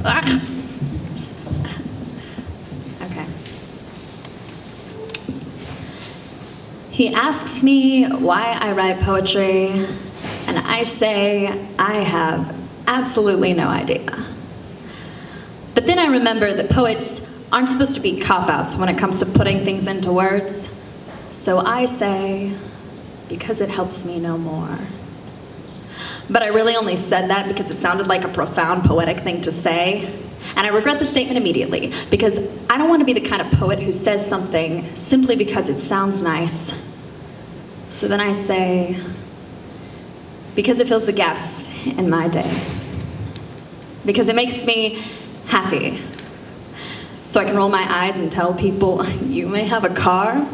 Ah. Okay. He asks me why I write poetry, and I say I have absolutely no idea. But then I remember that poets aren't supposed to be cop-outs when it comes to putting things into words. So I say, because it helps me know more. But I really only said that because it sounded like a profound poetic thing to say. And I regret the statement immediately, because I don't want to be the kind of poet who says something simply because it sounds nice. So then I say, because it fills the gaps in my day. Because it makes me happy. So I can roll my eyes and tell people, you may have a car,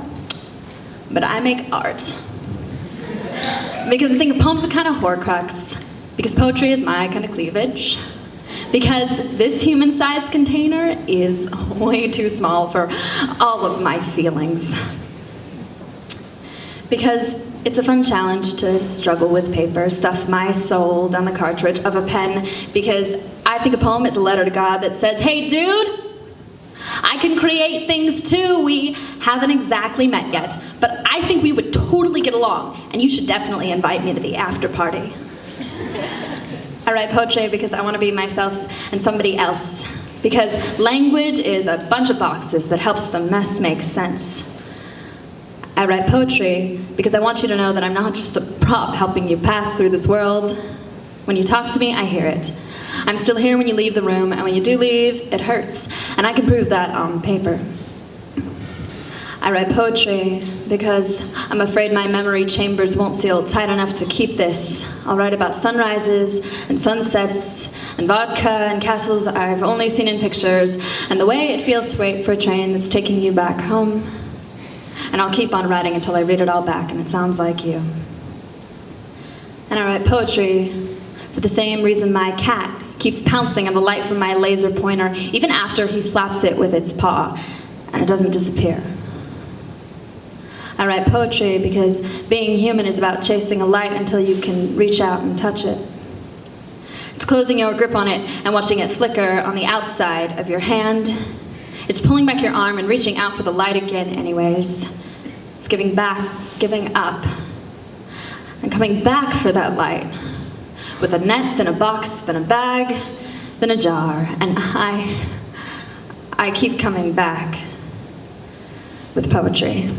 but I make art. Because I think a poem's a kind of horcrux. Because poetry is my kind of cleavage. Because this human-sized container is way too small for all of my feelings. Because it's a fun challenge to struggle with paper, stuff my soul down the cartridge of a pen. Because I think a poem is a letter to God that says, hey dude, I can create things too. We haven't exactly met yet, but I think we would totally get along, and you should definitely invite me to the after party. I write poetry because I want to be myself and somebody else. Because language is a bunch of boxes that helps the mess make sense. I write poetry because I want you to know that I'm not just a prop helping you pass through this world. When you talk to me, I hear it. I'm still here when you leave the room, and when you do leave, it hurts. And I can prove that on paper. I write poetry because I'm afraid my memory chambers won't seal tight enough to keep this. I'll write about sunrises and sunsets and vodka and castles I've only seen in pictures and the way it feels to wait for a train that's taking you back home. And I'll keep on writing until I read it all back and it sounds like you. And I write poetry for the same reason my cat keeps pouncing on the light from my laser pointer, even after he slaps it with its paw, and it doesn't disappear. I write poetry because being human is about chasing a light until you can reach out and touch it. It's closing your grip on it and watching it flicker on the outside of your hand. It's pulling back your arm and reaching out for the light again anyways. It's giving back, giving up, and coming back for that light. With a net, then a box, then a bag, then a jar. And I keep coming back with poetry.